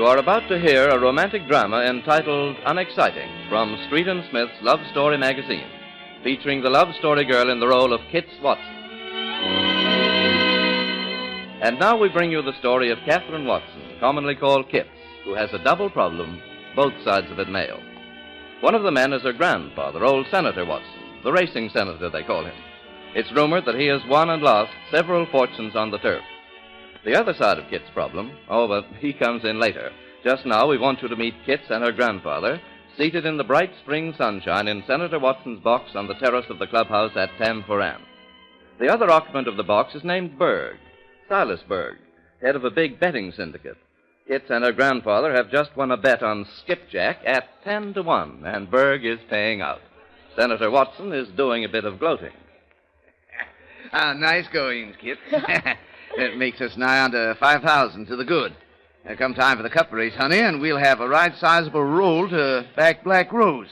You are about to hear a romantic drama entitled Unexciting from Street and Smith's Love Story magazine, featuring the love story girl in the role of Kits Watson. And now we bring you the story of Catherine Watson, commonly called Kits, who has a double problem, both sides of it male. One of the men is her grandfather, old Senator Watson, the racing senator they call him. It's rumored that he has won and lost several fortunes on the turf. The other side of Kit's problem, but he comes in later. Just now, we want you to meet Kits and her grandfather, seated in the bright spring sunshine in Senator Watson's box on the terrace of the clubhouse at Tam Foran. The other occupant of the box is named Berg, Silas Berg, head of a big betting syndicate. Kits and her grandfather have just won a bet on skipjack at 10-1, and Berg is paying out. Senator Watson is doing a bit of gloating. Nice goings, Kit. It makes us nigh under 5,000 to the good. Come time for the cup race, honey, and we'll have a right sizable roll to back Black Rose.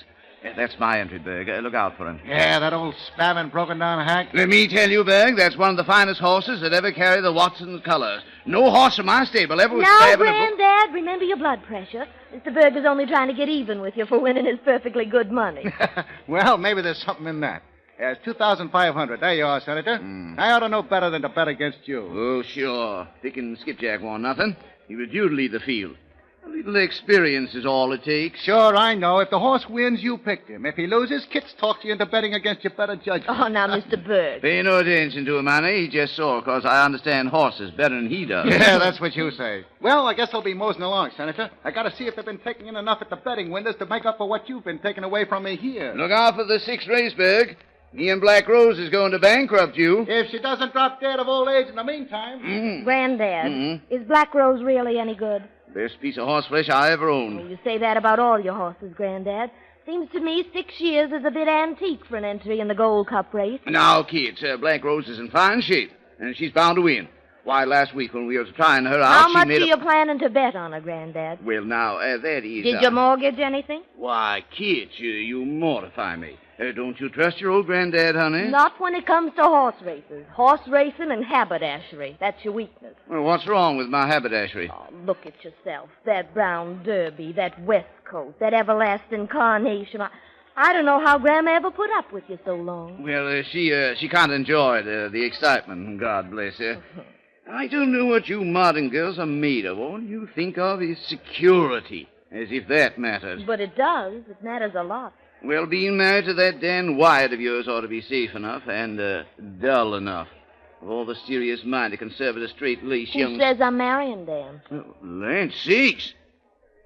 That's my entry, Berg. Look out for him. Yeah, that old spavined, broken-down hack. Let me tell you, Berg, that's one of the finest horses that ever carry the Watson's colors. No horse in my stable ever was Now, spavined. Granddad, remember your blood pressure. Mr. Berg is only trying to get even with you for winning his perfectly good money. Well, maybe there's something in that. There's 2,500. There you are, Senator. I ought to know better than to bet against you. Oh, sure. Thinking Skipjack won nothing. He was due to lead the field. A little experience is all it takes. Sure, I know. If the horse wins, you picked him. If he loses, Kit's talked you into betting against your better judgment. Oh, now, Mr. Berg. Pay no attention to him, honey. He just saw because I understand horses better than he does. Yeah, that's what you say. Well, I guess I'll be moseying along, Senator. I got to see if they've been taking in enough at the betting windows to make up for what you've been taking away from me here. Look out for the sixth race, Berg. Me and Black Rose is going to bankrupt you. If she doesn't drop dead of old age in the meantime. Granddad, is Black Rose really any good? Best piece of horseflesh I ever owned. Well, you say that about all your horses, Granddad. Seems to me 6 years is a bit antique for an entry in the Gold Cup race. Now, kids, Black Rose is in fine shape, and she's bound to win. Why, last week when we was trying her out, How she much made are you planning to bet on her, Granddad? Well, now, that is... Did you mortgage anything? Why, kids, you mortify me. Don't you trust your old granddad, honey? Not when it comes to horse races. Horse racing and haberdashery. That's your weakness. Well, what's wrong with my haberdashery? Oh, look at yourself. That brown derby, that Westcoat, that everlasting carnation. I don't know how Grandma ever put up with you so long. Well, she can't enjoy the excitement. God bless her. I don't know what you modern girls are made of. All you think of is security, as if that matters. But it does. It matters a lot. Well, being married to that Dan Wyatt of yours ought to be safe enough and dull enough. Of all the serious-minded, conservative, straight-laced young... Who says I'm marrying Dan? Oh, Lance sakes.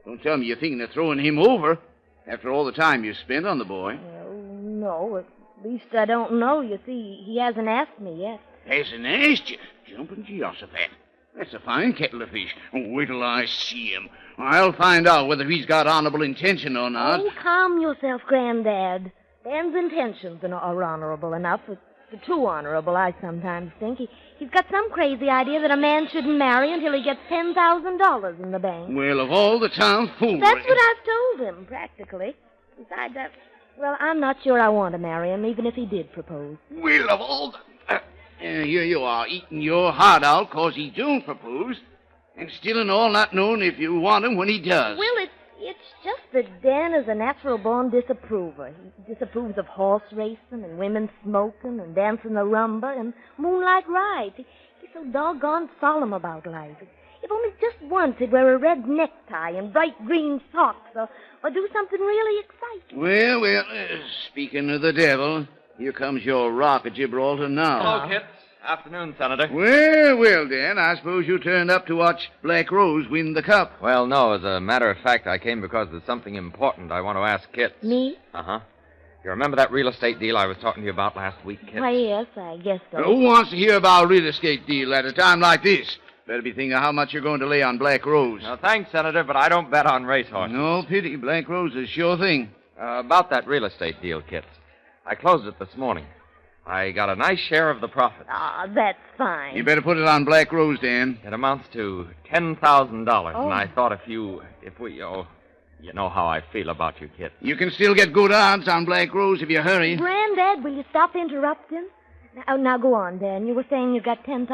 Don't tell me you're thinking of throwing him over after all the time you spent on the boy. Well, no, at least I don't know. You see, he hasn't asked me yet. Hasn't asked you? Jumping Jehoshaphat. That's a fine kettle of fish. Wait till I see him. I'll find out whether he's got honorable intention or not. Oh, calm yourself, Granddad. Dan's intentions are honorable enough. It's too honorable, I sometimes think. He's got some crazy idea that a man shouldn't marry until he gets $10,000 in the bank. Well, of all the town fools... That's what I've told him, practically. Besides that, well, I'm not sure I want to marry him, even if he did propose. Well, of all the... here you are, eating your heart out because he don't propose, and still and all not knowing if you want him when he does. Well, it's just that Dan is a natural-born disapprover. He disapproves of horse racing and women smoking and dancing the rumba and moonlight rides. He's so doggone solemn about life. If only just once he'd wear a red necktie and bright green socks or do something really exciting. Well, speaking of the devil... Here comes your rock at Gibraltar now. Hello, Kits. Afternoon, Senator. Well, Dan, I suppose you turned up to watch Black Rose win the cup. Well, no, as a matter of fact, I came because there's something important I want to ask Kits. Me? Uh-huh. You remember that real estate deal I was talking to you about last week, Kits? Why, yes, I guess so. Who wants to hear about a real estate deal at a time like this? Better be thinking of how much you're going to lay on Black Rose. No, thanks, Senator, but I don't bet on racehorses. No pity. Black Rose is a sure thing. About that real estate deal, Kits. I closed it this morning. I got a nice share of the profit. Ah, that's fine. You better put it on Black Rose, Dan. It amounts to $10,000, Oh. and I thought if we, you know how I feel about you, Kit. You can still get good odds on Black Rose if you hurry. Granddad, will you stop interrupting? Now go on, Dan. You were saying you got $10,000?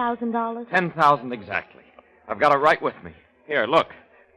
$10,000 exactly. I've got it right with me. Here, look.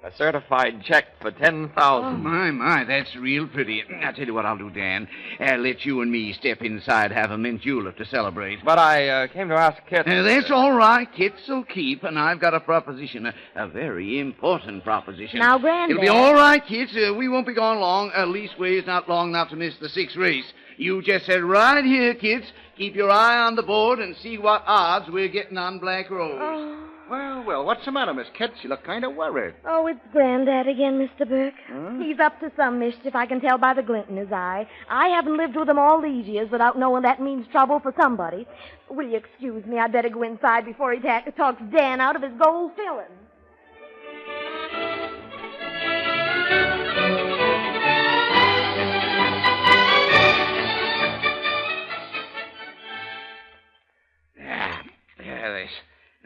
A certified check for $10,000. My, that's real pretty. I'll tell you what I'll do, Dan. I'll let you and me step inside, have a mint julep to celebrate. But I came to ask Kit. That's all right. Kits will keep, and I've got a proposition, a very important proposition. Now, Granddad. It'll be all right, Kits. We won't be gone long. Leastways, not long enough to miss the 6th race. You just sit right here, Kits. Keep your eye on the board and see what odds we're getting on Black Rose. Oh. Well, what's the matter, Miss Kit? You look kind of worried. Oh, it's Granddad again, Mr. Burke. Huh? He's up to some mischief, I can tell by the glint in his eye. I haven't lived with him all these years without knowing that means trouble for somebody. Will you excuse me? I'd better go inside before he talks Dan out of his gold filling.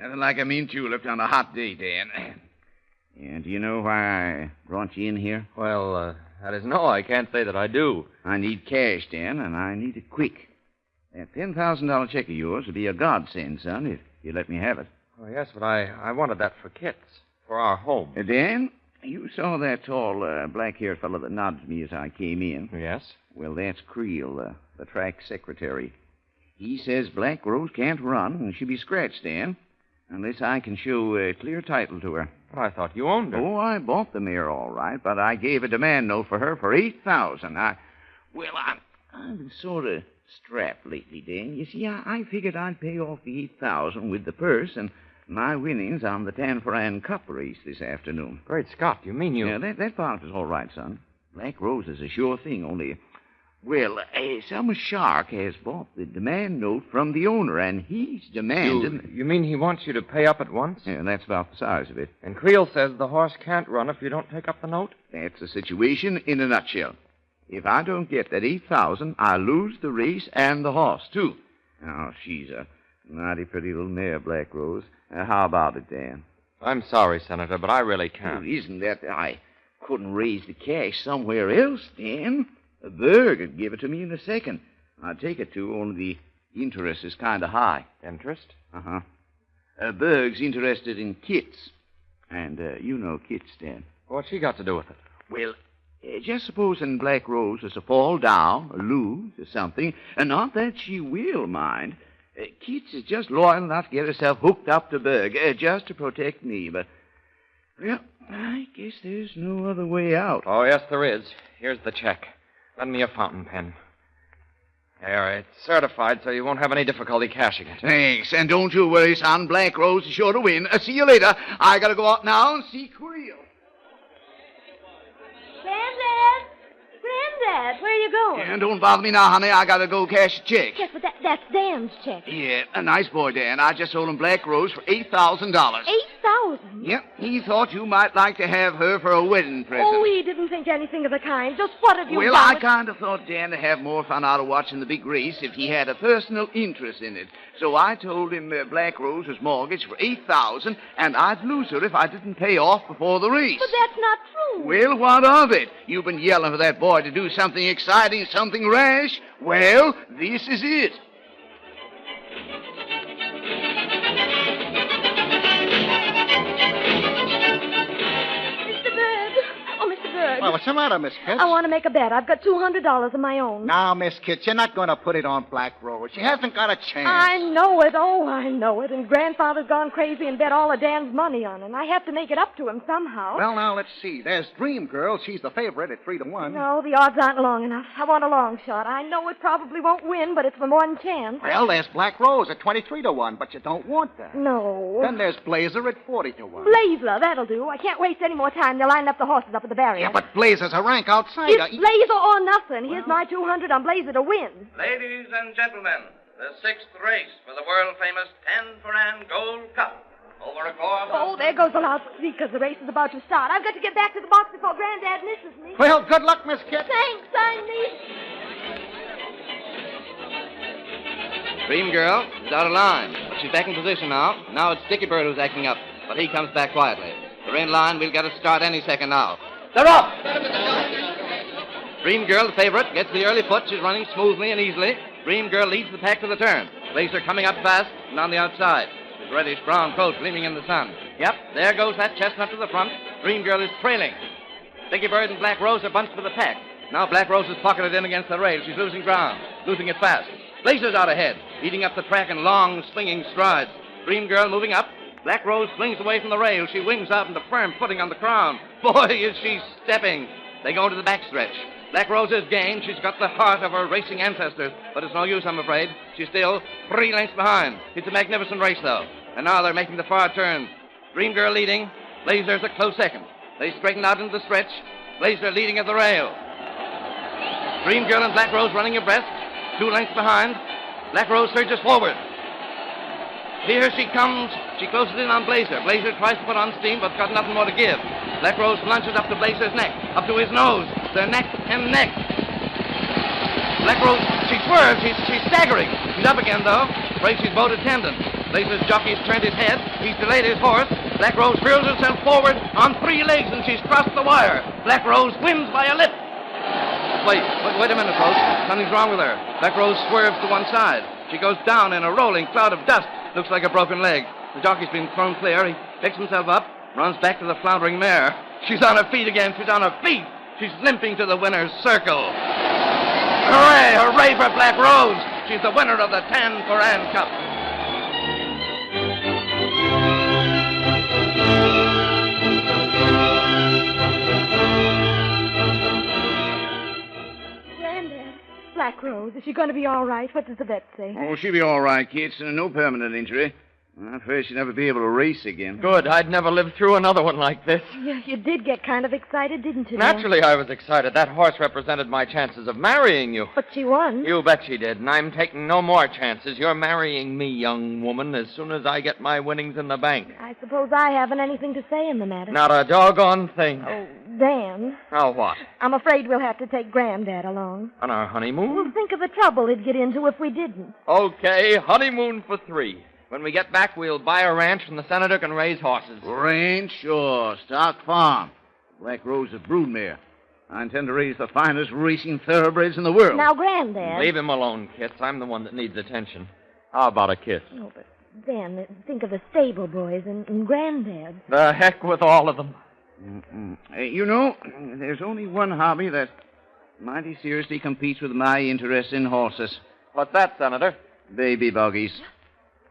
There's nothing like a mint julep on a hot day, Dan. Yeah, do you know why I brought you in here? Well, that is no, I can't say that I do. I need cash, Dan, and I need it quick. That $10,000 check of yours would be a godsend, son, if you let me have it. Oh, yes, but I wanted that for Kit's, for our home. Dan, you saw that tall, black-haired fellow that nodded to me as I came in? Yes? Well, that's Creel, the track secretary. He says Black Rose can't run, and she'll be scratched, Dan, unless I can show a clear title to her. Well, I thought you owned her. Oh, I bought the mare all right, but I gave a demand note for her for $8,000. I've been sort of strapped lately, Dan. You see, I figured I'd pay off the $8,000 with the purse and my winnings on the Tanforan Cup race this afternoon. Great Scott, you mean you... Yeah, that part was all right, son. Black Rose is a sure thing, only... Well, some shark has bought the demand note from the owner, and he's demanding... You mean he wants you to pay up at once? Yeah, that's about the size of it. And Creel says the horse can't run if you don't take up the note? That's the situation in a nutshell. If I don't get that $8,000, I lose the race and the horse, too. Oh, she's a mighty pretty little mare, Black Rose. How about it, Dan? I'm sorry, Senator, but I really can't. It isn't that I couldn't raise the cash somewhere else, Dan. A Berg would give it to me in a second. I'd take it to, only the interest is kind of high. Interest? Uh-huh. Berg's interested in Kits. And you know Kits, Dan. What's she got to do with it? Well, just supposing Black Rose was to fall down or lose or something, and not that she will mind, Kits is just loyal enough to get herself hooked up to Berg, just to protect me. But, well, I guess there's no other way out. Oh, yes, there is. Here's the check. Lend me a fountain pen. There, it's certified, so you won't have any difficulty cashing it. Thanks, and don't you worry, son. Black Rose is sure to win. See you later. I gotta go out now and see Creel. Granddad! Granddad, where are you going? And don't bother me now, honey. I gotta go cash a check. Yes, but that's Dan's check. Yeah, a nice boy, Dan. I just sold him Black Rose for $8,000. $8,000? Yep, he thought you might like to have her for a wedding present. Oh, he didn't think anything of the kind. Just what have you Well, done? I kind of thought Dan would have more fun out of watching the big race if he had a personal interest in it. So I told him Black Rose was mortgaged for $8,000, and I'd lose her if I didn't pay off before the race. But that's not true. Well, what of it? You've been yelling for that boy to do something exciting, something rash. Well, this is it. Mr. Bird. Oh, Mr. Bird. Well, what's the matter, Miss Kit? I want to make a bet. I've got $200 of my own. Now, Miss Kit, you're not going to put it on Black Rose. She hasn't got a chance. I know it. Oh, I know it. And Grandfather's gone crazy and bet all of Dan's money on it. And I have to make it up to him somehow. Well, now, let's see. There's Dream Girl. She's the favorite at 3-1. No, the odds aren't long enough. I want a long shot. I know it probably won't win, but it's for one chance. Well, there's Black Rose at 23-1, but you don't want that. No. Then there's Blazer at 40-1. Blazer, that'll do. I can't waste any more time. They'll line up the horses up at the barrier. Yeah, but Blazer's a rank outsider. It's Blazer or nothing. Here's my 200 on Blazer to win. Ladies and gentlemen, the 6th race for the world-famous Tanforan Gold Cup. Over a course... Oh, there goes the loudspeaker. The race is about to start. I've got to get back to the box before Granddad misses me. Well, good luck, Miss Kit. Thanks, I need... Dream Girl is out of line, but she's back in position now. Now it's Sticky Bird who's acting up, but he comes back quietly. They're in line. We'll get a start any second now. They're off! Dream Girl, the favorite, gets the early foot. She's running smoothly and easily. Dream Girl leads the pack to the turn. Blazer coming up fast and on the outside. His reddish-brown coat gleaming in the sun. Yep, there goes that chestnut to the front. Dream Girl is trailing. Dickie Bird and Black Rose are bunched with the pack. Now Black Rose is pocketed in against the rail. She's losing ground, losing it fast. Blazer's out ahead, eating up the track in long, swinging strides. Dream Girl moving up. Black Rose flings away from the rail. She wings out into firm footing on the crown. Boy, is she stepping. They go into the backstretch. Black Rose is gained. She's got the heart of her racing ancestors, but it's no use, I'm afraid. She's still 3 lengths behind. It's a magnificent race, though. And now they're making the far turn. Dream Girl leading. Blazer's a close second. They straighten out into the stretch. Blazer leading at the rail. Dream Girl and Black Rose running abreast. 2 lengths behind. Black Rose surges forward. Here she comes. She closes in on Blazer. Blazer tries to put on steam, but's got nothing more to give. Black Rose lunges up to Blazer's neck, up to his nose. Their neck and neck. Black Rose, she swerves. She's staggering. She's up again, though. Breaks his bowed tendon. Blazer's jockey's turned his head. He's delayed his horse. Black Rose hurls herself forward on 3 legs, and she's crossed the wire. Black Rose wins by a lip. Wait a minute, folks. Something's wrong with her. Black Rose swerves to one side. She goes down in a rolling cloud of dust. Looks like a broken leg. The jockey's been thrown clear. He picks himself up, runs back to the floundering mare. She's on her feet again. She's on her feet. She's limping to the winner's circle. Hooray! Hooray for Black Rose! She's the winner of the Tan Foran Cup. Black Rose, is she going to be all right? What does the vet say? Oh, she'll be all right, kids. No permanent injury. I'm afraid she'll never be able to race again. Good. I'd never live through another one like this. You did get kind of excited, didn't you? Naturally, I was excited. That horse represented my chances of marrying you. But she won. You bet she did, and I'm taking no more chances. You're marrying me, young woman, as soon as I get my winnings in the bank. I suppose I haven't anything to say in the matter. Not a doggone thing. Oh, Dan. Oh, what? I'm afraid we'll have to take Granddad along. On our honeymoon? Well, think of the trouble he'd get into if we didn't. Okay, honeymoon for 3. When we get back, we'll buy a ranch and the senator can raise horses. Ranch? Sure. Stock farm. Black Rose is broodmare. I intend to raise the finest racing thoroughbreds in the world. Now, Granddad. Leave him alone, Kits. I'm the one that needs attention. How about a kiss? Oh, but Dan, think of the stable boys and Granddad. The heck with all of them. You know, there's only one hobby that mighty seriously competes with my interest in horses. What's that, Senator? Baby buggies.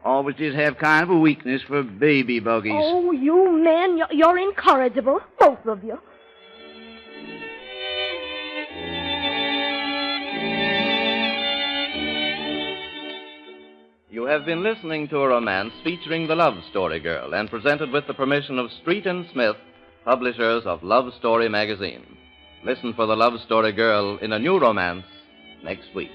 Always did have kind of a weakness for baby buggies. Oh, you men, you're incorrigible, both of you. You have been listening to a romance featuring the Love Story Girl and presented with the permission of Street & Smith, publishers of Love Story magazine. Listen for the Love Story Girl in a new romance next week.